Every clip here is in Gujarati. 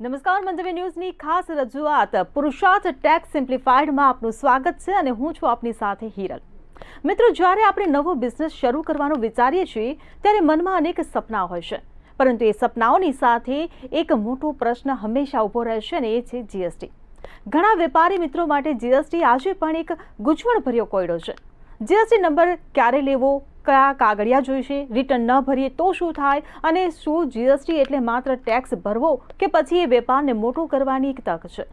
નમસ્કાર, મંતવ્ય ન્યૂઝની ખાસ રજૂઆત પુરુષાર્થ ટેક્સ સિમ્પ્લિફાઈડમાં આપનું સ્વાગત છે અને હું છું આપની સાથે હિરલ. મિત્રો, જ્યારે આપણે નવો બિઝનેસ શરૂ કરવાનું વિચારીએ છીએ ત્યારે મનમાં અનેક સપના હોય છે, પરંતુ એ સપનાઓની સાથે એક મોટો પ્રશ્ન હંમેશા ઊભો રહે છે અને એ છે જીએસટી. ઘણા વેપારી મિત્રો માટે જીએસટી આજે પણ એક ગૂંચવણભર્યો કોયડો છે. જીએસટી નંબર ક્યારે લેવો, કયા કાગળિયા જોઈશે, રિટર્ન ન ભરીએ તો શું થાય, અને શું જીએસટી એટલે માત્ર ટેક્સ ભરવો કે પછી એ વેપારને મોટો કરવાની એક તક છે?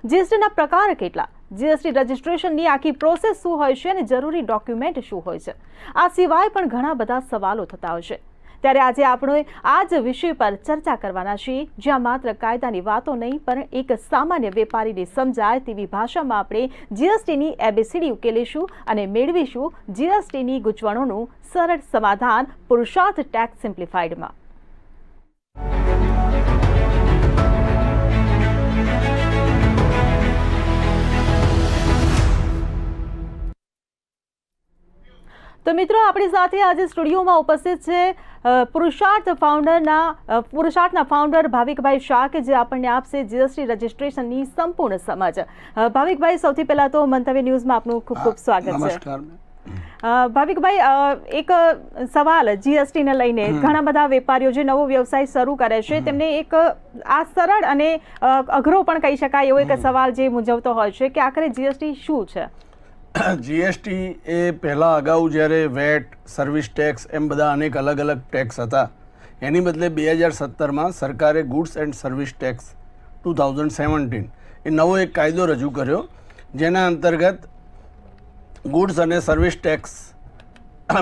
જીએસટીના પ્રકાર કેટલા, જીએસટી રજિસ્ટ્રેશનની આખી પ્રોસેસ શું હોય છે અને જરૂરી ડોક્યુમેન્ટ શું હોય છે? આ સિવાય પણ ઘણા બધા સવાલો થતા હોય છે. ત્યારે આજે આપણે આ જ વિષય પર ચર્ચા કરવાના છીએ, જ્યાં માત્ર કાયદાની વાતો નહીં પણ એક સામાન્ય વેપારીને સમજાય તેવી ભાષામાં આપણે જીએસટીની એબીસીડી ઉકેલીશું અને મેળવીશું જીએસટીની ગૂંચવણોનું સરળ સમાધાન પુરુષાર્થ ટેક્સ સિમ્પ્લિફાઈડમાં. તો મિત્રો, આપણી સાથે આજે સ્ટુડિયોમાં ઉપસ્થિત છે પુરુષાર્થના ફાઉન્ડર ભાવિકભાઈ શાહ, કે જે આપણને આપશે જીએસટી રજિસ્ટ્રેશનની સંપૂર્ણ સમજ. ભાવિકભાઈ, સૌથી પહેલા તો મંતવ્ય ન્યૂઝમાં આપનું ખૂબ ખૂબ સ્વાગત છે. ભાવિકભાઈ, એક સવાલ જીએસટીને લઈને ઘણા બધા વેપારીઓ જે નવો વ્યવસાય શરૂ કરે છે તેમને એક આ સરળ અને અઘરો પણ કહી શકાય એવો એક સવાલ જે મૂંઝવતો હોય છે કે આખરે જીએસટી શું છે? જીએસટી એ પહેલાં અગાઉ જ્યારે વેટ, સર્વિસ ટેક્સ એમ બધા અનેક અલગ અલગ ટેક્સ હતા, એની બદલે 2017માં સરકારે ગુડ્સ એન્ડ સર્વિસ ટેક્સ 2017 એ નવો એક કાયદો રજૂ કર્યો, જેના અંતર્ગત ગુડ્સ અને સર્વિસ ટેક્સ,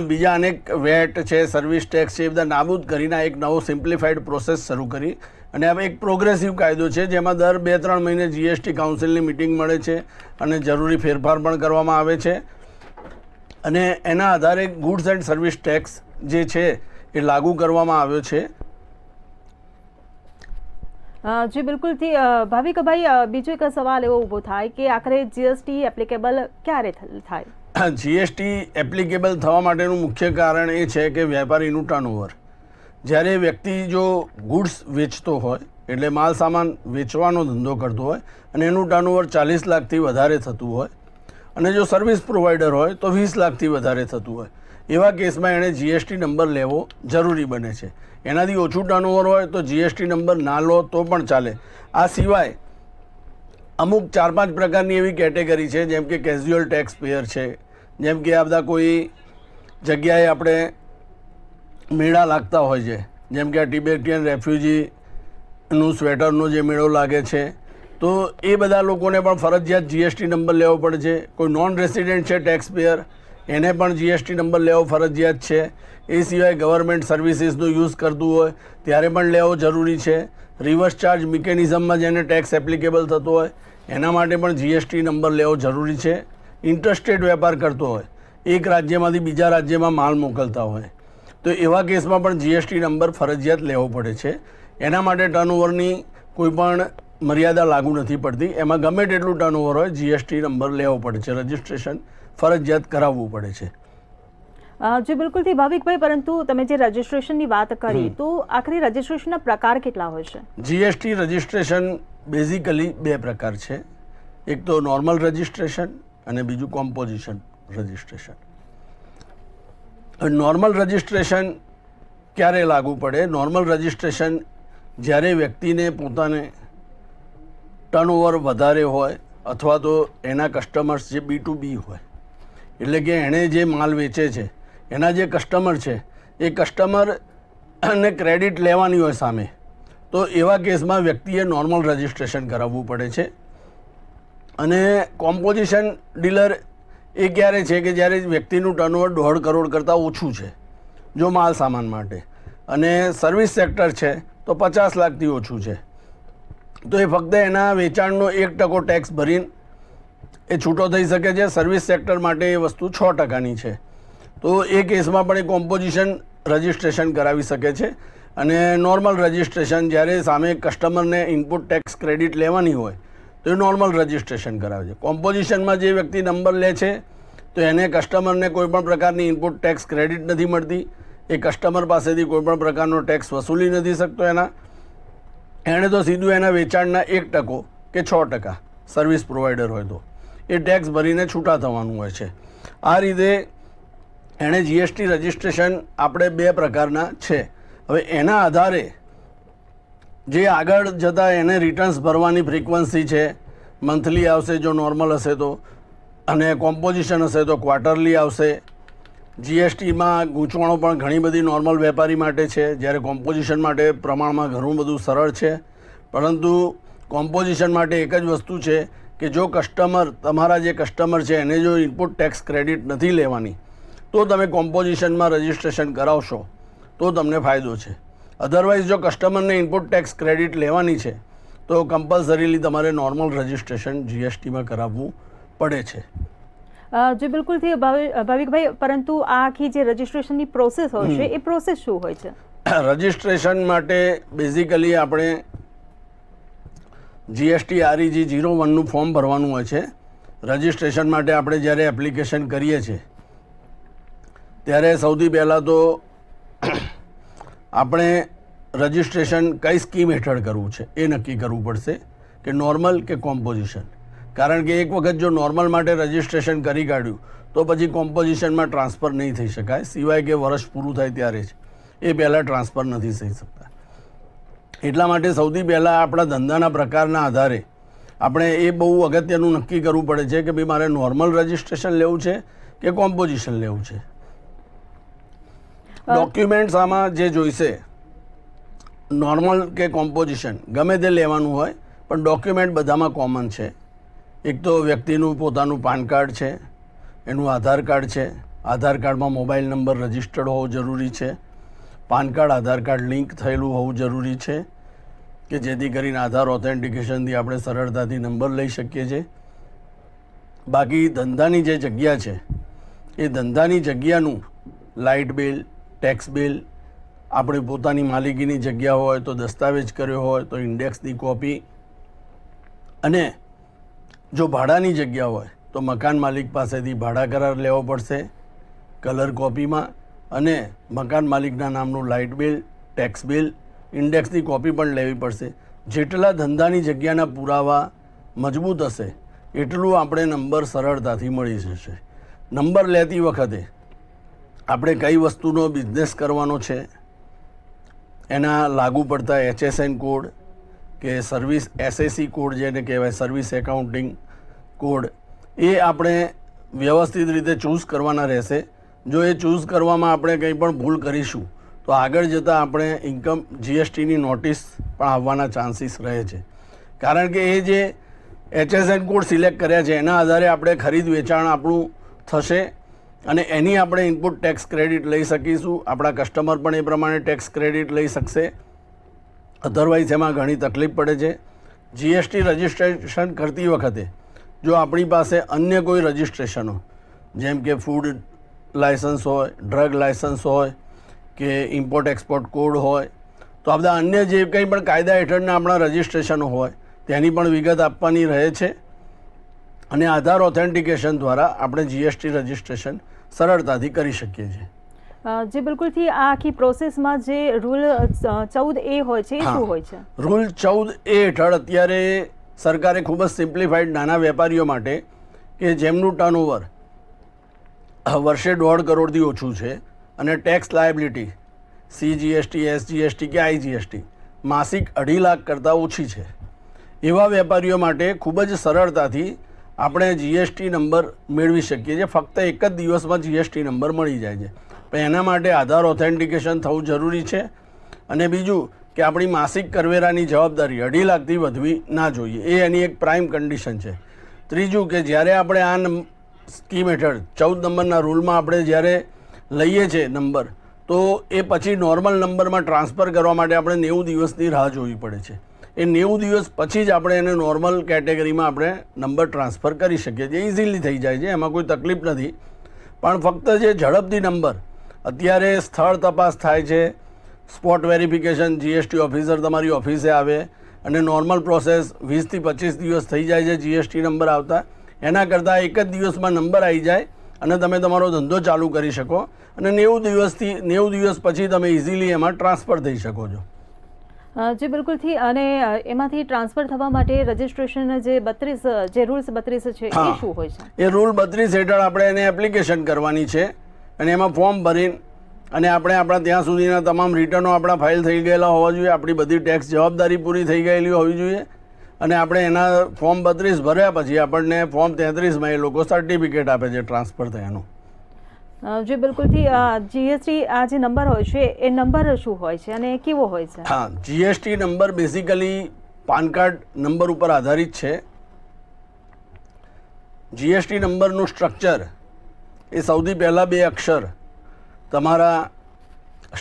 બીજા અનેક વેટ છે, સર્વિસ ટેક્સ છે, એ બધા નાબૂદ કરીને એક નવો સિમ્પ્લિફાઈડ પ્રોસેસ શરૂ કરી. અને આ એક પ્રોગ્રેસિવ કાયદો છે, જેમાં દર 2-3 મહિને જીએસટી કાઉન્સિલની મિટિંગ મળે છે અને જરૂરી ફેરફાર પણ કરવામાં આવે છે. અને એના આધારે ગુડ્સ એન્ડ સર્વિસ ટેક્સ જે છે એ લાગુ કરવામાં આવ્યો છે. જી બિલકુલ. ભાવિકભાઈ, બીજો એક સવાલ એવો ઊભો થાય કે આખરે જીએસટી એપ્લિકેબલ ક્યારે થાય? જીએસટી એપ્લિકેબલ થવા માટેનું મુખ્ય કારણ એ છે કે વેપારીનું ટર્નઓવર. જ્યારે વ્યક્તિ જો ગુડ્સ વેચતો હોય, એટલે માલ સામાન વેચવાનો ધંધો કરતો હોય અને એનું ટર્નઓવર 40 લાખથી વધારે થતું હોય, અને જો સર્વિસ પ્રોવાઈડર હોય તો 20 લાખથી વધારે થતું હોય, એવા કેસમાં એણે જીએસટી નંબર લેવો જરૂરી બને છે. એનાથી ઓછું ટર્નઓવર હોય તો જીએસટી નંબર ના લો તો પણ ચાલે. આ સિવાય અમુક 4-5 પ્રકારની એવી કેટેગરી છે, જેમ કે કેઝ્યુઅલ ટેક્સ પેયર છે, જેમ કે આ બધા કોઈ જગ્યાએ આપણે મેળા લાગતા હોય છે, જેમ કે આ ટિબેટિયન રેફ્યુજીનું સ્વેટરનો જે મેળો લાગે છે, તો એ બધા લોકોને પણ ફરજિયાત જીએસટી નંબર લેવો પડે છે. કોઈ નોન રેસિડેન્ટ છે ટેક્સ પેયર, એને પણ જીએસટી નંબર લેવો ફરજિયાત છે. એ સિવાય ગવર્મેન્ટ સર્વિસીસનો યુઝ કરતું હોય ત્યારે પણ લેવો જરૂરી છે. રિવર્સ ચાર્જ મિકેનિઝમમાં જેને ટેક્સ એપ્લિકેબલ થતો હોય એના માટે પણ જીએસટી નંબર લેવો જરૂરી છે. ઇન્ટરસ્ટેટ વેપાર કરતો હોય, એક રાજ્યમાંથી બીજા રાજ્યમાં માલ મોકલતા હોય, તો એવા કેસમાં પણ જીએસટી નંબર ફરજિયાત લેવો પડે છે. એના માટે ટર્નઓવરની કોઈ પણ મર્યાદા લાગુ નથી પડતી. એમાં ગમે તેટલું ટર્નઓવર હોય જીએસટી નંબર લેવો પડે છે, રજિસ્ટ્રેશન ફરજિયાત કરાવવું પડે છે. જી બિલકુલથી ભાવિકભાઈ, પરંતુ તમે જે રજિસ્ટ્રેશનની વાત કરી, તો આખરે રજિસ્ટ્રેશનના પ્રકાર કેટલા હોય છે? જીએસટી રજિસ્ટ્રેશન બેઝિકલી 2 પ્રકાર છે. એક તો નોર્મલ રજિસ્ટ્રેશન અને બીજું કોમ્પોઝિશન રજિસ્ટ્રેશન. નોર્મલ રજિસ્ટ્રેશન ક્યારે લાગુ પડે? નોર્મલ રજિસ્ટ્રેશન જ્યારે વ્યક્તિને પોતાને ટર્નઓવર વધારે હોય અથવા તો એના કસ્ટમર્સ જે B2B હોય, એટલે કે એણે જે માલ વેચે છે એના જે કસ્ટમર છે એ કસ્ટમરને ક્રેડિટ લેવાની હોય સામે, તો એવા કેસમાં વ્યક્તિએ નોર્મલ રજિસ્ટ્રેશન કરાવવું પડે છે. અને કોમ્પોઝિશન ડીલર એ ક્યારે છે કે જ્યારે વ્યક્તિનું ટર્નઓવર 1.5 કરોડ કરતાં ઓછું છે જો માલ સામાન માટે, અને સર્વિસ સેક્ટર છે તો 50 લાખથી ઓછું છે, તો એ ફક્ત એના વેચાણનો 1% ટેક્સ ભરીને એ છૂટો થઈ શકે છે. સર્વિસ સેક્ટર માટે એ વસ્તુ 6%ની છે, તો એ કેસમાં પણ એ કોમ્પોઝિશન રજિસ્ટ્રેશન કરાવી શકે છે. અને નોર્મલ રજિસ્ટ્રેશન જ્યારે સામે કસ્ટમરને ઇનપુટ ટેક્સ ક્રેડિટ લેવાની હોય તો એ નોર્મલ રજિસ્ટ્રેશન કરાવે છે. કોમ્પોઝિશનમાં જે વ્યક્તિ નંબર લે છે તો એને કસ્ટમરને કોઈપણ પ્રકારની ઇનપુટ ટેક્સ ક્રેડિટ નથી મળતી, એ કસ્ટમર પાસેથી કોઈપણ પ્રકારનો ટેક્સ વસૂલી નથી શકતો એના, એણે તો સીધું એના વેચાણના 1% કે 6% સર્વિસ પ્રોવાઈડર હોય તો એ ટેક્સ ભરીને છૂટા થવાનું હોય છે. આ રીતે એણે જીએસટી રજિસ્ટ્રેશન આપણે 2 પ્રકારના છે. હવે એના આધારે જે આગળ જતાં એને રિટર્ન્સ ભરવાની ફ્રીક્વન્સી છે, મંથલી આવશે જો નોર્મલ હશે તો, અને કોમ્પોઝિશન હશે તો ક્વાર્ટરલી આવશે. જીએસટીમાં ગૂંચવણો પણ ઘણી બધી નોર્મલ વેપારી માટે છે, જ્યારે કોમ્પોઝિશન માટે પ્રમાણમાં ઘણું બધું સરળ છે. પરંતુ કોમ્પોઝિશન માટે એક જ વસ્તુ છે કે જો કસ્ટમર, તમારા જે કસ્ટમર છે એને જો ઇનપુટ ટેક્સ ક્રેડિટ નથી લેવાની તો તમે કોમ્પોઝિશનમાં રજિસ્ટ્રેશન કરાવશો તો તમને ફાયદો છે. અધરવાઇઝ જો કસ્ટમરને ઇનપુટ ટેક્સ ક્રેડિટ લેવાની છે તો કમ્પલસરીલી તમારે નોર્મલ રજિસ્ટ્રેશન જીએસટીમાં કરાવવું પડે છે. જી બિલકુલથી ભાવિકભાઈ, પરંતુ આ આખી જે રજિસ્ટ્રેશનની પ્રોસેસ હોય છે એ પ્રોસેસ શું હોય છે? રજિસ્ટ્રેશન માટે બેઝિકલી આપણે જીએસટી REG 01નું ફોર્મ ભરવાનું હોય છે. રજિસ્ટ્રેશન માટે આપણે જ્યારે એપ્લિકેશન કરીએ છીએ ત્યારે સૌથી પહેલાં તો આપણે રજિસ્ટ્રેશન કઈ સ્કીમ હેઠળ કરવું છે એ નક્કી કરવું પડશે કે નોર્મલ કે કોમ્પોઝિશન. કારણ કે એક વખત જો નોર્મલ માટે રજિસ્ટ્રેશન કરી કાઢ્યું તો પછી કોમ્પોઝિશનમાં ટ્રાન્સફર નહીં થઈ શકાય, સિવાય કે વર્ષ પૂરું થાય ત્યારે જ. એ પહેલાં ટ્રાન્સફર નથી થઈ શકતા. એટલા માટે સૌથી પહેલાં આપણા ધંધાના પ્રકારના આધારે આપણે એ બહુ અગત્યનું નક્કી કરવું પડે છે કે ભાઈ મારે નોર્મલ રજિસ્ટ્રેશન લેવું છે કે કોમ્પોઝિશન લેવું છે. ડોક્યુમેન્ટ્સ આમાં જે જોઈશે, નોર્મલ કે કોમ્પોઝિશન ગમે તે લેવાનું હોય, પણ ડોક્યુમેન્ટ બધામાં કોમન છે. એક તો વ્યક્તિનું પોતાનું પાન કાર્ડ છે, એનું આધાર કાર્ડ છે. આધાર કાર્ડમાં મોબાઈલ નંબર રજિસ્ટર્ડ હોવો જરૂરી છે. પાન કાર્ડ આધાર કાર્ડ લિંક થયેલું હોવું જરૂરી છે કે જેથી કરીને આધાર ઓથેન્ટિકેશનથી આપણે સરળતાથી નંબર લઈ શકીએ છીએ. બાકી ધંધાની જે જગ્યા છે એ ધંધાની જગ્યાનું લાઇટ બિલ, ટેક્સ બિલ, આપણી પોતાની માલિકીની જગ્યા હોય તો દસ્તાવેજ કર્યો હોય તો ઇન્ડેક્સની કોપી, અને જો ભાડાની જગ્યા હોય તો મકાન માલિક પાસેથી ભાડા કરાર લેવો પડશે કલર કોપીમાં, અને મકાન માલિકના નામનું લાઇટ બિલ, ટેક્સ બિલ, ઇન્ડેક્સની કોપી પણ લેવી પડશે. જેટલા ધંધાની જગ્યાના પુરાવા મજબૂત હશે એટલું આપણે નંબર સરળતાથી મળી જશે. નંબર લેતી વખતે આપણે કઈ વસ્તુનો બિઝનેસ કરવાનો છે, એના લાગુ પડતા HSN કોડ કે સર્વિસ SAC કોડ જેને કહેવાય, સર્વિસ એકાઉન્ટિંગ કોડ, એ આપણે વ્યવસ્થિત રીતે ચૂઝ કરવાના રહેશે. જો એ ચૂઝ કરવામાં આપણે કંઈ પણ ભૂલ કરીશું તો આગળ જતાં આપણે ઇન્કમ GSTની નોટિસ પણ આવવાના ચાન્સીસ રહે છે. કારણ કે એ જે HSN કોડ સિલેક્ટ કર્યા છે એના આધારે આપણે ખરીદ વેચાણ આપણું થશે અને એની આપણે ઇનપુટ ટેક્સ ક્રેડિટ લઈ શકીશું. આપણા કસ્ટમર પણ એ પ્રમાણે ટેક્સ ક્રેડિટ લઈ શકશે. અધરવાઇઝ એમાં ઘણી તકલીફ પડે છે. GST રજિસ્ટ્રેશન કરતી વખતે જો આપણી પાસે અન્ય કોઈ રજિસ્ટ્રેશનો, જેમ કે ફૂડ લાયસન્સ હોય, ડ્રગ લાયસન્સ હોય કે ઇમ્પોર્ટ એક્સપોર્ટ કોડ હોય, તો આ બધા અન્ય જે કંઈ પણ કાયદા હેઠળના આપણા રજિસ્ટ્રેશનો હોય તેની પણ વિગત આપવાની રહે છે. અને આધાર ઓથેન્ટિકેશન દ્વારા આપણે GST રજિસ્ટ્રેશન સરળતાથી કરી શકીએ છીએ. જી બિલકુલથી આ આખી પ્રોસેસમાં જે રૂલ 14A હોય છે એ શું હોય છે? રૂલ 14A હેઠળ અત્યારે સરકારે ખૂબ જ સિમ્પ્લિફાઈડ નાના વેપારીઓ માટે કે જેમનું ટર્નઓવર વર્ષે 1.5 કરોડથી ઓછું છે અને ટેક્સ લાયબિલિટી CGST, SGST કે IGST માસિક 2.5 લાખ કરતાં ઓછી છે, એવા વેપારીઓ માટે ખૂબ જ સરળતાથી આપણે GST નંબર મેળવી શકીએ છીએ. ફક્ત એક જ દિવસમાં GST નંબર મળી જાય છે. પણ એના માટે આધાર ઓથેન્ટિકેશન થવું જરૂરી છે. અને બીજું કે આપણી માસિક કરવેરાની જવાબદારી 2.5 લાખથી વધવી ના જોઈએ, એ એની એક પ્રાઇમ કન્ડિશન છે. ત્રીજું કે જ્યારે આપણે આ સ્કીમ હેઠળ 14 નંબરના રૂલમાં આપણે જ્યારે લઈએ છીએ નંબર, તો એ પછી નોર્મલ નંબરમાં ટ્રાન્સફર કરવા માટે આપણે 90 દિવસની રાહ જોવી પડે છે. એ 90 દિવસ પછી જ આપણે એને નોર્મલ કેટેગરીમાં આપણે નંબર ટ્રાન્સફર કરી શકીએ છીએ. ઇઝીલી થઈ જાય છે, એમાં કોઈ તકલીફ નથી. પણ ફક્ત જે ઝડપથી નંબર, અત્યારે સ્થળ તપાસ થાય છે, સ્પોટ વેરિફિકેશન, GST ઓફિસર તમારી ઓફિસે આવે અને નોર્મલ પ્રોસેસ 20 થી 25 દિવસ થઈ જાય છે GST નંબર આવતા. એના કરતાં એક જ દિવસમાં નંબર આવી જાય અને તમે તમારો ધંધો ચાલુ કરી શકો અને 90 દિવસ પછી તમે ઇઝીલી એમાં ટ્રાન્સફર થઈ શકો છો. જી બિલકુલથી. અને એમાંથી ટ્રાન્સફર થવા માટે રજિસ્ટ્રેશન જે 32 જે રૂલ્સ 32 છે એ શું હોય છે? એ રૂલ 32 હેઠળ આપણે એને એપ્લિકેશન કરવાની છે અને એમાં ફોર્મ ભરીને અને આપણે આપણા ત્યાં સુધીના તમામ રિટર્નો આપણા ફાઇલ થઈ ગયેલા હોવા જોઈએ, આપણી બધી ટેક્સ જવાબદારી પૂરી થઈ ગયેલી હોવી જોઈએ અને આપણે એના ફોર્મ 32 ભર્યા પછી આપણને ફોર્મ 33માં એ લોકો સર્ટિફિકેટ આપે છે ટ્રાન્સફર થયાનું. જી બિલકુલથી. જીએસટી આ જે નંબર હોય છે એ નંબર શું હોય છે અને કેવો હોય છે? હા, GST number basically PAN card number ઉપર આધારિત છે. જીએસટી નંબરનું સ્ટ્રક્ચર એ સૌથી પહેલાં 2 અક્ષર તમારા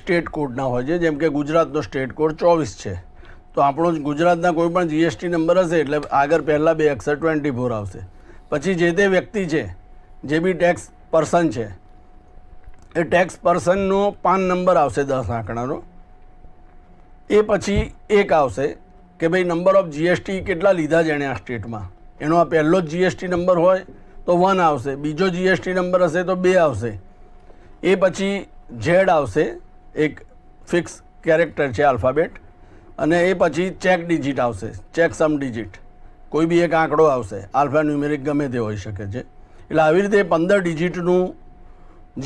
સ્ટેટ કોડના હોય છે. જેમ કે ગુજરાતનો સ્ટેટ કોડ 24 છે, તો આપણો ગુજરાતના કોઈ પણ જીએસટી નંબર હશે એટલે આગળ પહેલાં 2 અક્ષર 24 આવશે. પછી જે તે વ્યક્તિ છે, જે બી ટેક્સ પર્સન છે, એ ટેક્સ પર્સનનો પાન નંબર આવશે 10 આંકડાનો. એ પછી એક આવશે કે ભાઈ નંબર ઓફ જીએસટી કેટલા લીધા છે એણે આ સ્ટેટમાં, એનો આ પહેલો જ જીએસટી નંબર હોય તો 1 આવશે, બીજો જીએસટી નંબર હશે તો 2 આવશે. એ પછી ઝેડ આવશે, એક ફિક્સ કેરેક્ટર છે આલ્ફાબેટ, અને એ પછી ચેક ડિજિટ આવશે, ચેક સમ ડિજિટ, કોઈ બી એક આંકડો આવશે, આલ્ફા ન્યુમેરિક ગમે તે હોઈ શકે છે. એટલે આવી રીતે 15 ડિજિટનું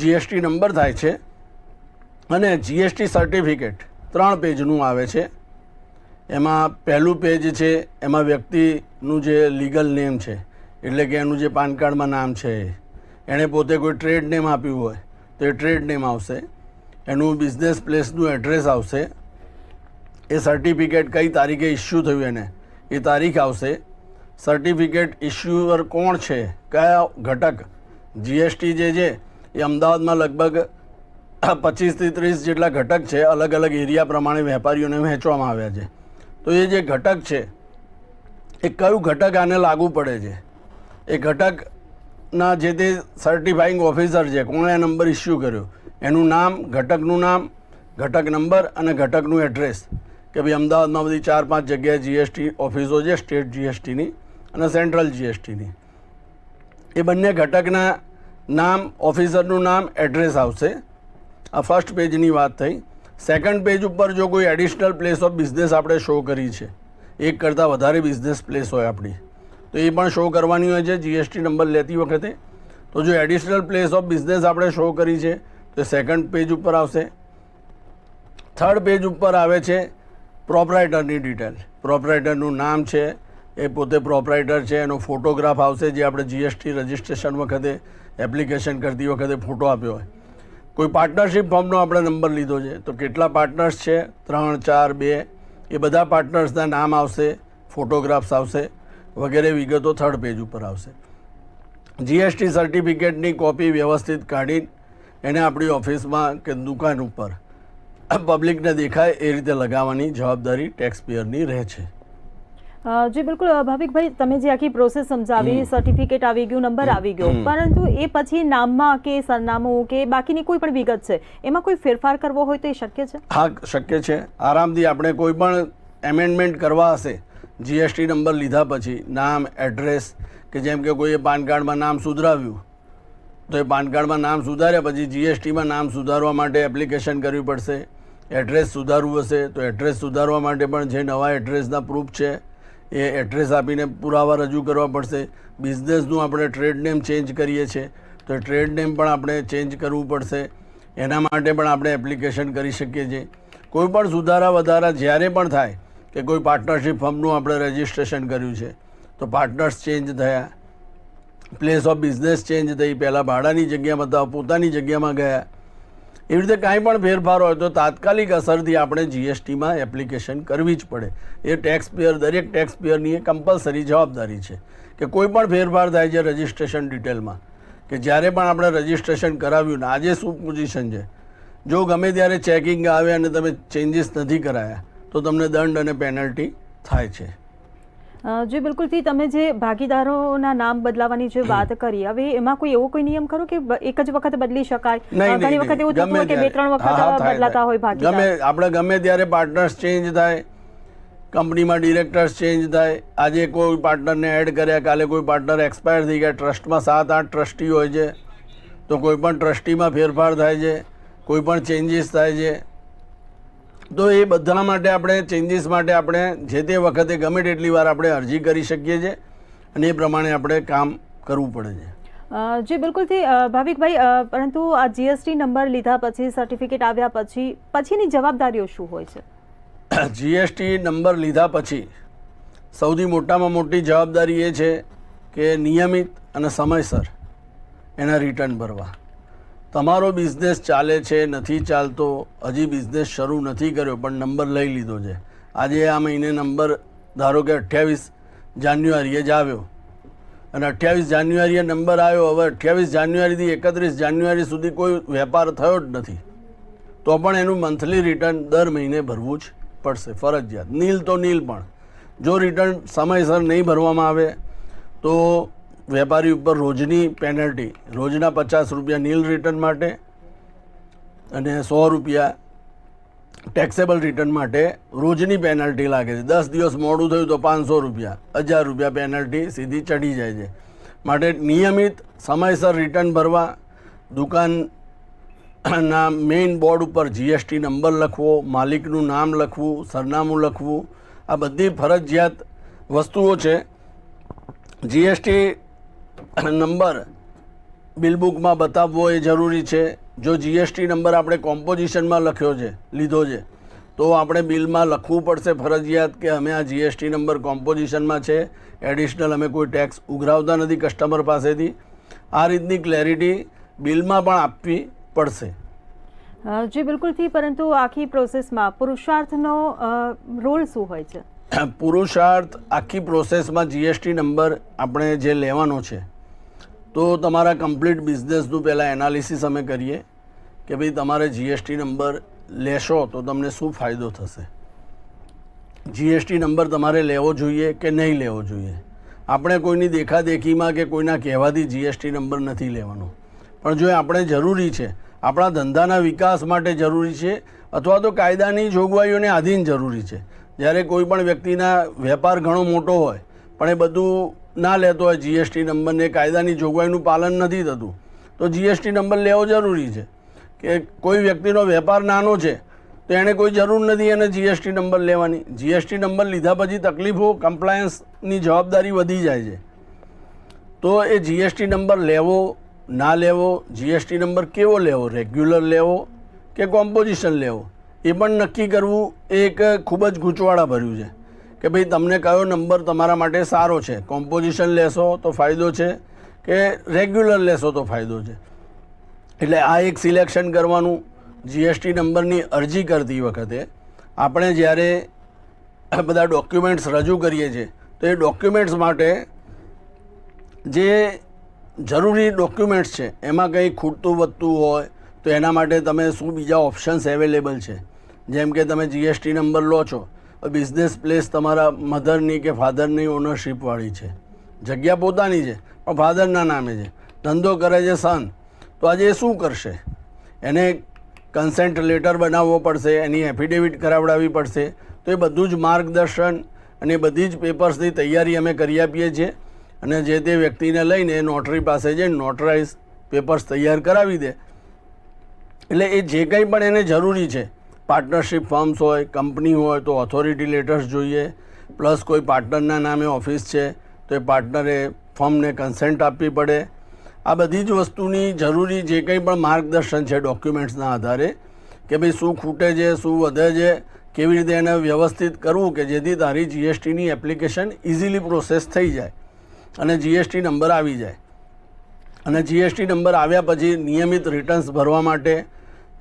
જીએસટી નંબર થાય છે. અને જીએસટી સર્ટિફિકેટ 3 પેજનું આવે છે. એમાં પહેલું પેજ છે એમાં વ્યક્તિનું જે લીગલ નેમ છે, એટલે કે એનું જે પાન કાર્ડમાં નામ છે, એણે પોતે કોઈ ટ્રેડ નેમ આપ્યું હોય તો એ ટ્રેડ નેમ આવશે, એનું બિઝનેસ પ્લેસનું એડ્રેસ આવશે, એ સર્ટિફિકેટ કઈ તારીખે ઇસ્યુ થયું એને એ તારીખ આવશે, સર્ટિફિકેટ ઇસ્યુઅર કોણ છે, કયા ઘટક. જીએસટી જે છે એ અમદાવાદમાં લગભગ 25 થી 30 જેટલા ઘટક છે, અલગ અલગ એરિયા પ્રમાણે વેપારીઓને વહેંચવામાં આવ્યા છે. તો એ જે ઘટક છે એ કયું ઘટક આને લાગુ પડે છે, એ ઘટકના જે તે સર્ટિફાઈંગ ઓફિસર છે, કોણે આ નંબર ઇસ્યુ કર્યો, એનું નામ, ઘટકનું નામ, ઘટક નંબર અને ઘટકનું એડ્રેસ. કે ભાઈ અમદાવાદમાં બધી 4-5 જગ્યાએ જીએસટી ઓફિસો છે, સ્ટેટ જીએસટીની અને સેન્ટ્રલ જીએસટીની. એ બંને ઘટકના નામ, ઓફિસરનું નામ, એડ્રેસ આવશે. આ ફર્સ્ટ પેજની વાત થઈ. સેકન્ડ પેજ ઉપર જો કોઈ એડિશનલ પ્લેસ ઓફ બિઝનેસ આપણે શો કરી છે, એક કરતાં વધારે બિઝનેસ પ્લેસ હોય આપણી, તો એ પણ શો કરવાની હોય છે જીએસટી નંબર લેતી વખતે. તો જો એડિશનલ પ્લેસ ઓફ બિઝનેસ આપણે શો કરી છે તો સેકન્ડ પેજ ઉપર આવશે. થર્ડ પેજ ઉપર આવે છે પ્રોપરાઇટરની ડિટેલ. પ્રોપરાઇટરનું નામ છે, એ પોતે પ્રોપરાઇટર છે, એનો ફોટોગ્રાફ આવશે, જે આપણે જીએસટી રજિસ્ટ્રેશન વખતે એપ્લિકેશન કરતી વખતે ફોટો આપ્યો હોય. કોઈ પાર્ટનરશિપ ફોર્મનો આપણે નંબર લીધો છે તો કેટલા પાર્ટનર્સ છે, 3, 4, 2, એ બધા પાર્ટનર્સના નામ આવશે, ફોટોગ્રાફ્સ આવશે, વગેરે વિગતો થર્ડ પેજ ઉપર આવશે. જીએસટી સર્ટિફિકેટની કોપી વ્યવસ્થિત કાઢીને એને આપણી ઓફિસમાં કે દુકાન ઉપર પબ્લિકને દેખાય એ રીતે લગાવવાની જવાબદારી ટેક્સ પેયરની રહે છે. જી બિલકુલ. ભાવિકભાઈ, તમે જે આખી પ્રોસેસ સમજાવી, સર્ટિફિકેટ આવી ગયું, નંબર આવી ગયો, પરંતુ એ પછી નામમાં કે સરનામું કે બાકીની કોઈ પણ વિગત છે એમાં કોઈ ફેરફાર કરવો હોય તો એ શક્ય છે? હા, શક્ય છે. આરામથી આપણે કોઈ પણ એમેન્ડમેન્ટ કરવા હશે જીએસટી નંબર લીધા પછી, નામ, એડ્રેસ, કે જેમ કે કોઈએ પાન કાર્ડમાં નામ સુધરાવ્યું તો એ પાન કાર્ડમાં નામ સુધાર્યા પછી જીએસટીમાં નામ સુધારવા માટે એપ્લિકેશન કરવી પડશે. એડ્રેસ સુધારવું હશે તો એડ્રેસ સુધારવા માટે પણ જે નવા એડ્રેસના પ્રૂફ છે એ એડ્રેસ આપીને પુરાવા રજૂ કરવા પડશે. બિઝનેસનું આપણે ટ્રેડ નેમ ચેન્જ કરીએ છીએ તો એ ટ્રેડ નેમ પણ આપણે ચેન્જ કરવું પડશે. એના માટે પણ આપણે એપ્લિકેશન કરી શકીએ છીએ. કોઈ પણ સુધારા વધારા જ્યારે પણ થાય કે કોઈ પાર્ટનરશિપ ફર્મનું આપણે રજિસ્ટ્રેશન કર્યું છે તો પાર્ટનર્સ ચેન્જ થયા, પ્લેસ ઓફ બિઝનેસ ચેન્જ થઈ, પહેલાં ભાડાની જગ્યામાં હતા પોતાની જગ્યામાં ગયા, એવી રીતે કાંઈ પણ ફેરફાર હોય તો તાત્કાલિક અસરથી આપણે જીએસટીમાં એપ્લિકેશન કરવી જ પડે. એ ટેક્સ પેયર, દરેક ટેક્સ પેયરની એ કમ્પલસરી જવાબદારી છે કે કોઈ પણ ફેરફાર થાય છે રજિસ્ટ્રેશન ડિટેલમાં, કે જ્યારે પણ આપણે રજિસ્ટ્રેશન કરાવ્યું ને આજે શું પોઝિશન છે, જો ગમે ત્યારે ચેકિંગ આવે અને તમે ચેન્જીસ નથી કરાયા તો તમને દંડ અને પેનલ્ટી થાય છે. જી બિલકુલથી. તમે જે ભાગીદારોના નામ બદલાવાની જે વાત કરી, હવે એમાં કોઈ એવો કોઈ નિયમ ખરો કે એક જ વખત બદલી શકાય? ઘણી વખત એવું થતું હોય કે 2-3 વખત બદલાતા હોય ભાગીદાર. આપણે ગમે ત્યારે પાર્ટનર્સ ચેન્જ થાય, કંપનીમાં ડિરેક્ટર્સ ચેન્જ થાય. આજે કોઈ પાર્ટનરને એડ કર્યા, કાલે કોઈ પાર્ટનર એક્સપાયર થઈ ગયા. ટ્રસ્ટમાં 7-8 ટ્રસ્ટી હોય છે તો કોઈ પણ ટ્રસ્ટીમાં ફેરફાર થાય છે, કોઈ પણ ચેન્જીસ થાય છે. તો એ બધા માટે આપણે ચેન્જીસ માટે આપણે જે તે વખતે ગમે તેટલી વાર આપણે અરજી કરી શકીએ છીએ અને એ પ્રમાણે આપણે કામ કરવું પડે છે. જી બિલકુલથી ભાવિકભાઈ, પરંતુ આ જીએસટી નંબર લીધા પછી, સર્ટિફિકેટ આવ્યા પછીની જવાબદારીઓ શું હોય છે? જીએસટી નંબર લીધા પછી સૌથી મોટામાં મોટી જવાબદારી એ છે કે નિયમિત અને સમયસર એના રિટર્ન ભરવા. તમારો બિઝનેસ ચાલે છે, નથી ચાલતો, હજી બિઝનેસ શરૂ નથી કર્યો પણ નંબર લઈ લીધો છે. આજે આ મહિને નંબર ધારો કે 28 જાન્યુઆરીએ જ આવ્યો અને 28 જાન્યુઆરીએ નંબર આવ્યો. હવે 28 જાન્યુઆરીથી 31 જાન્યુઆરી સુધી કોઈ વેપાર થયો જ નથી, તો પણ એનું મંથલી રિટર્ન દર મહિને ભરવું જ પડશે, ફરજિયાત. નીલ તો નીલ, પણ જો રિટર્ન સમયસર નહીં ભરવામાં આવે તો વેપારી ઉપર રોજની પેનલ્ટી, રોજના 50 રૂપિયા નીલ રિટર્ન માટે અને 100 રૂપિયા ટેક્સેબલ રિટર્ન માટે રોજની પેનલ્ટી લાગે છે. 10 દિવસ મોડું થયું તો 500 રૂપિયા, 1000 રૂપિયા પેનલ્ટી સીધી ચડી જાય છે. માટે નિયમિત સમયસર રિટર્ન ભરવા, દુકાનના મેઇન બોર્ડ ઉપર જીએસટી નંબર લખવો, માલિકનું નામ લખવું, સરનામું લખવું, આ બધી ફરજિયાત વસ્તુઓ છે. જીએસટી નંબર બિલબુકમાં બતાવવો એ જરૂરી છે. જો જીએસટી નંબર આપણે કોમ્પોઝિશનમાં લખ્યો છે, લીધો છે, તો આપણે બિલમાં લખવું પડશે ફરજિયાત કે અમે આ જીએસટી નંબર કોમ્પોઝિશનમાં છે, એડિશનલ અમે કોઈ ટેક્સ ઉઘરાવતા નથી કસ્ટમર પાસેથી. આ રીતની ક્લેરિટી બિલમાં પણ આપવી પડશે. જી બિલકુલથી, પરંતુ આખી પ્રોસેસમાં પુરુષાર્થનો રોલ શું હોય છે? પુરુષાર્થ આખી પ્રોસેસમાં જીએસટી નંબર આપણે જે લેવાનો છે, તો તમારા કમ્પ્લીટ બિઝનેસનું પહેલાં એનાલિસિસ અમે કરીએ કે ભાઈ તમારે જીએસટી નંબર લેશો તો તમને શું ફાયદો થશે. જીએસટી નંબર તમારે લેવો જોઈએ કે નહીં લેવો જોઈએ. આપણે કોઈની દેખાદેખીમાં કે કોઈના કહેવાથી જીએસટી નંબર નથી લેવાનો, પણ જો આપણે જરૂરી છે, આપણા ધંધાના વિકાસ માટે જરૂરી છે, અથવા તો કાયદાની જોગવાઈઓને આધીન જરૂરી છે. જ્યારે કોઈ પણ વ્યક્તિના વેપાર ઘણો મોટો હોય પણ એ બધું ના લેતો હોય, જીએસટી નંબરને કાયદાની જોગવાઈનું પાલન નથી થતું, તો જીએસટી નંબર લેવો જરૂરી છે. કે કોઈ વ્યક્તિનો વેપાર નાનો છે તો એણે કોઈ જરૂર નથી એને જીએસટી નંબર લેવાની. જીએસટી નંબર લીધા પછી તકલીફો, કમ્પ્લાયન્સની જવાબદારી વધી જાય છે. તો એ જીએસટી નંબર લેવો ના લેવો, જીએસટી નંબર કેવો લેવો, રેગ્યુલર લેવો કે કોમ્પોઝિશન લેવો, એ પણ નક્કી કરવું એક ખૂબ જ ગૂંચવાડા ભર્યું છે. કે ભાઈ તમને કયો નંબર તમારા માટે સારો છે, કોમ્પોઝિશન લેશો તો ફાયદો છે કે રેગ્યુલર લેશો તો ફાયદો છે. એટલે આ એક સિલેક્શન કરવાનું. જીએસટી નંબરની અરજી કરતી વખતે આપણે જ્યારે બધા ડોક્યુમેન્ટ્સ રજૂ કરીએ છીએ તો એ ડોક્યુમેન્ટ્સ માટે જે જરૂરી ડોક્યુમેન્ટ્સ છે એમાં કંઈ ખૂટતું વધતું હોય તો એના માટે તમે શું બીજા ઓપ્શન્સ અવેલેબલ છે. જેમ કે તમે જીએસટી નંબર લો છો, બિઝનેસ પ્લેસ તમારા મધરની કે ફાધરની ઓનરશીપવાળી છે, જગ્યા પોતાની છે પણ ફાધરના નામે છે, ધંધો કરે છે સન, તો આજે એ શું કરશે? એને કન્સેન્ટ લેટર બનાવવો પડશે, એની એફિડેવિટ કરાવડાવવી પડશે. તો એ બધું જ માર્ગદર્શન અને બધી જ પેપર્સની તૈયારી અમે કરી આપીએ છીએ અને જે તે વ્યક્તિને લઈને નોટરી પાસે જઈને નોટરાઇઝ પેપર્સ તૈયાર કરાવી દે. એટલે એ જે કંઈ પણ એને જરૂરી છે, પાર્ટનરશિપ ફર્મ્સ હોય, કંપની હોય તો ઓથોરિટી લેટર્સ જોઈએ, પ્લસ કોઈ પાર્ટનરના નામે ઓફિસ છે તો એ પાર્ટનરે ફર્મને કન્સેન્ટ આપવી પડે. આ બધી જ વસ્તુની જરૂરી જે કંઈ પણ માર્ગદર્શન છે ડોક્યુમેન્ટ્સના આધારે કે ભાઈ શું ખૂટે છે, શું વધે છે, કેવી રીતે એને વ્યવસ્થિત કરવું કે જેથી તારી જીએસટીની એપ્લિકેશન ઇઝીલી પ્રોસેસ થઈ જાય અને જીએસટી નંબર આવી જાય. અને જીએસટી નંબર આવ્યા પછી નિયમિત રિટર્ન્સ ભરવા માટે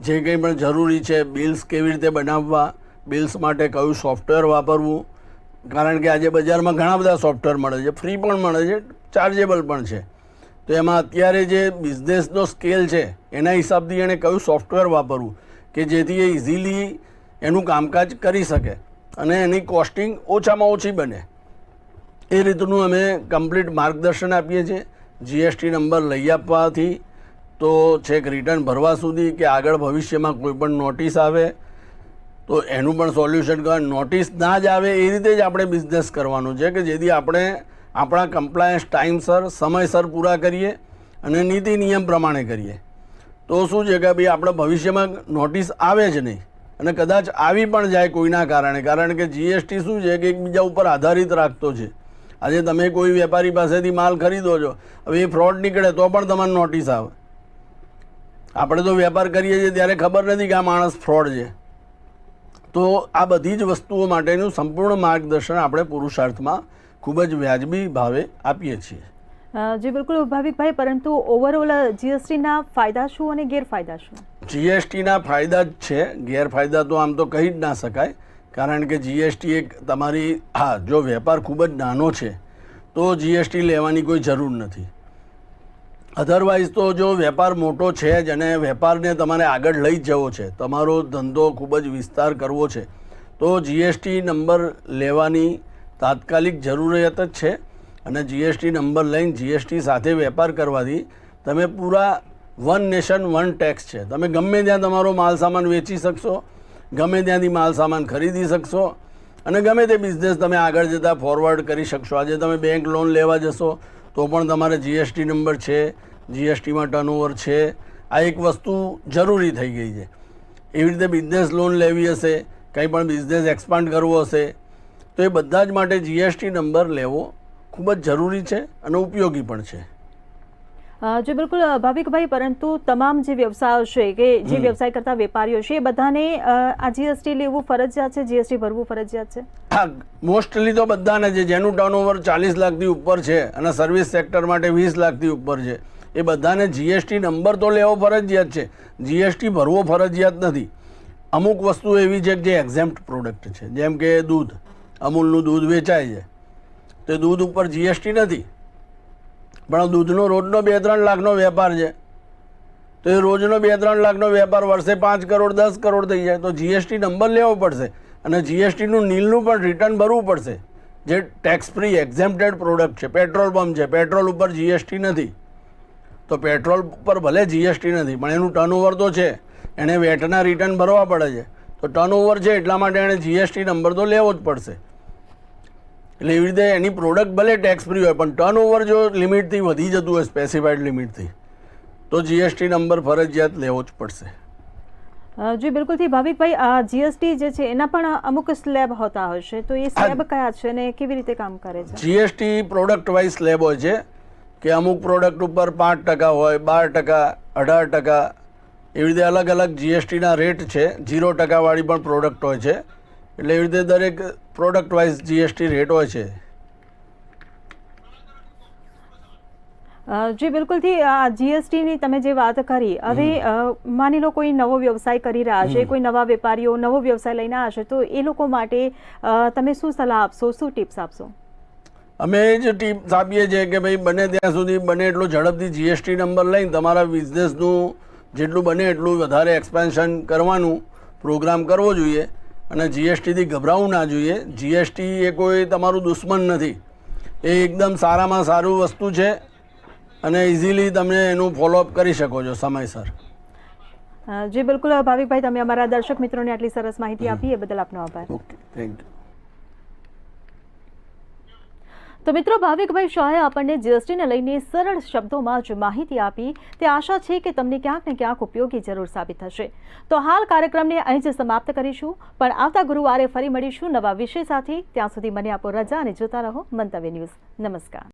જે કંઈ પણ જરૂરી છે, બિલ્સ કેવી રીતે બનાવવા, બિલ્સ માટે કયું સોફ્ટવેર વાપરવું, કારણ કે આજે બજારમાં ઘણા બધા સોફ્ટવેર મળે છે, ફ્રી પણ મળે છે, ચાર્જેબલ પણ છે. તો એમાં અત્યારે જે બિઝનેસનો સ્કેલ છે એના હિસાબથી એણે કયું સોફ્ટવેર વાપરવું કે જેથી એ ઇઝીલી એનું કામકાજ કરી શકે અને એની કોસ્ટિંગ ઓછામાં ઓછી બને, એ રીતનું અમે કમ્પ્લીટ માર્ગદર્શન આપીએ છીએ. જીએસટી નંબર લઈ આપવાથી તો છેક રિટર્ન ભરવા સુધી કે આગળ ભવિષ્યમાં કોઈ પણ નોટિસ આવે તો એનું પણ સોલ્યુશન કરવાનું. નોટિસ ના જ આવે એ રીતે જ આપણે બિઝનેસ કરવાનું છે કે જેથી આપણે આપણા કમ્પ્લાયન્સ ટાઈમસર સમયસર પૂરા કરીએ અને નીતિ નિયમ પ્રમાણે કરીએ. તો શું છે કે ભાઈ આપણે ભવિષ્યમાં નોટિસ આવે જ નહીં અને કદાચ આવી પણ જાય કોઈના કારણે, કારણ કે જીએસટી શું છે કે એકબીજા ઉપર આધારિત રાખતો છે. આજે તમે કોઈ વેપારી પાસેથી માલ ખરીદો છો, હવે એ ફ્રોડ નીકળે તો પણ તમારે નોટિસ આવે. આપણે તો વેપાર કરીએ છીએ ત્યારે ખબર નથી કે આ માણસ ફ્રોડ છે. તો આ બધી જ વસ્તુઓ માટેનું સંપૂર્ણ માર્ગદર્શન આપણે પુરુષાર્થમાં ખૂબ જ વ્યાજબી ભાવે આપીએ છીએ. જી બિલકુલ ભાવિકભાઈ, પરંતુ ઓવરઓલ જીએસટીના ફાયદા શું અને ગેરફાયદા શું? જીએસટીના ફાયદા જ છે, ગેરફાયદા તો આમ તો કહી જ ના શકાય, કારણ કે જીએસટી એક તમારી જો વેપાર ખૂબ જ નાનો છે તો જીએસટી લેવાની કોઈ જરૂર નથી. અધરવાઇઝ તો જો વેપાર મોટો છે જ અને વેપારને તમારે આગળ લઈ જ જવો છે, તમારો ધંધો ખૂબ જ વિસ્તાર કરવો છે, તો જીએસટી નંબર લેવાની તાત્કાલિક જરૂરિયાત જ છે. અને જીએસટી નંબર લઈને જીએસટી સાથે વેપાર કરવાથી તમે પૂરા વન નેશન વન ટેક્સ છે, તમે ગમે ત્યાં તમારો માલ સામાન વેચી શકશો, ગમે ત્યાંથી માલ સામાન ખરીદી શકશો અને ગમે તે બિઝનેસ તમે આગળ જતાં ફોરવર્ડ કરી શકશો. આજે તમે બેંક લોન લેવા જશો તો પણ તમારે જીએસટી નંબર છે, જીએસટીમાં ટર્નઓવર છે, આ એક વસ્તુ જરૂરી થઈ ગઈ છે. એવી રીતે બિઝનેસ લોન લેવી હશે, કંઈ પણ બિઝનેસ એક્સપાન્ડ કરવો હશે તો એ બધા જ માટે જીએસટી નંબર લેવો ખૂબ જ જરૂરી છે અને ઉપયોગી પણ છે. જી બિલકુલ ભાવિકભાઈ, પરંતુ તમામ જે વ્યવસાયો છે કે જે વ્યવસાય કરતા વેપારીઓ છે એ બધાને આ જીએસટી લેવું ફરજિયાત છે, જીએસટી ભરવું ફરજિયાત છે? હા, મોસ્ટલી તો બધાને છે. જેનું ટર્નઓવર 40 લાખથી ઉપર છે અને સર્વિસ સેક્ટર માટે 20 લાખથી ઉપર છે એ બધાને જીએસટી નંબર તો લેવો ફરજિયાત છે, જીએસટી ભરવો ફરજિયાત નથી. અમુક વસ્તુ એવી છે જે એક્ઝેમ્પ્ટ પ્રોડક્ટ છે, જેમ કે દૂધ, અમૂલનું દૂધ વેચાય છે તો દૂધ ઉપર જીએસટી નથી, પણ દૂધનો રોજનો 2-3 લાખનો વેપાર છે તો એ રોજનો 2-3 લાખનો વેપાર વર્ષે 5 કરોડ 10 કરોડ થઈ જાય તો જીએસટી નંબર લેવો પડશે અને જીએસટીનું નીલનું પણ રિટર્ન ભરવું પડશે, જે ટેક્સ ફ્રી એક્ઝેમ્પ્ટેડ પ્રોડક્ટ છે. પેટ્રોલ પંપ છે, પેટ્રોલ ઉપર જીએસટી નથી તો પેટ્રોલ ઉપર ભલે જીએસટી નથી પણ એનું ટર્નઓવર તો છે, એણે વેટના રિટર્ન ભરવા પડે છે, તો ટર્નઓવર છે એટલા માટે એણે જીએસટી નંબર તો લેવો જ પડશે. એટલે એવી રીતે એની પ્રોડક્ટ ભલે ટેક્સ ફ્રી હોય પણ ટર્નઓવર જો લિમિટથી વધી જતું હોય, સ્પેસિફાઈડ લિમિટથી, તો જીએસટી નંબર ફરજિયાત લેવો જ પડશે. જી બિલકુલથી ભાવિકભાઈ, આ જીએસટી જે છે એના પણ અમુક સ્લેબ હોતા હશે, તો એ સ્લેબ કયા છે અને કેવી રીતે કામ કરે છે? જીએસટી પ્રોડક્ટ વાઇઝ સ્લેબ હોય છે કે અમુક પ્રોડક્ટ ઉપર 5% હોય, 12%, 18%, એવી રીતે અલગ અલગ જીએસટીના રેટ છે. 0% વાળી પણ પ્રોડક્ટ હોય છે, એટલે એવી રીતે દરેક પ્રોડક્ટ વાઇઝ જીએસટી રેટ હોય છે. જી બિલકુલથી આ જીએસટીની તમે જે વાત કરી, હવે માની લો કોઈ નવો વ્યવસાય કરી રહ્યા છે, કોઈ નવા વેપારીઓ નવો વ્યવસાય લઈને આવશે, તો એ લોકો માટે તમે શું સલાહ આપશો, શું ટિપ્સ આપશો? અમે જ ટિપ્સ આપીએ છીએ કે ભાઈ બને ત્યાં સુધી બને એટલો ઝડપથી જીએસટી નંબર લઈને તમારા બિઝનેસનું જેટલું બને એટલું વધારે એક્સપેન્શન કરવાનું પ્રોગ્રામ કરવો જોઈએ અને જીએસટીથી ગભરાવું ના જોઈએ. જીએસટી એ કોઈ તમારું દુશ્મન નથી, એ એકદમ સારામાં સારું વસ્તુ છે અને ઇઝીલી તમે એનું ફોલોઅપ કરી શકો છો સમયસર. જી બિલકુલ ભાવિકભાઈ, તમે અમારા દર્શક મિત્રોને આટલી સરસ માહિતી આપી એ બદલ આપનો આભાર. Okay, thank you. તો મિત્રો, ભાવિકભાઈ શાહે આપણને જીએસટીને લઈને સરળ શબ્દોમાં જ માહિતી આપી તે આશા છે કે તમને ક્યાંક ને ક્યાંક ઉપયોગી જરૂર સાબિત થશે. તો હાલ કાર્યક્રમને અહીં જ સમાપ્ત કરીશું, પણ આવતા ગુરુવારે ફરી મળીશું નવા વિષય સાથે. ત્યાં સુધી મને આપો રજા અને જોતા રહો મંતવ્ય ન્યૂઝ. નમસ્કાર.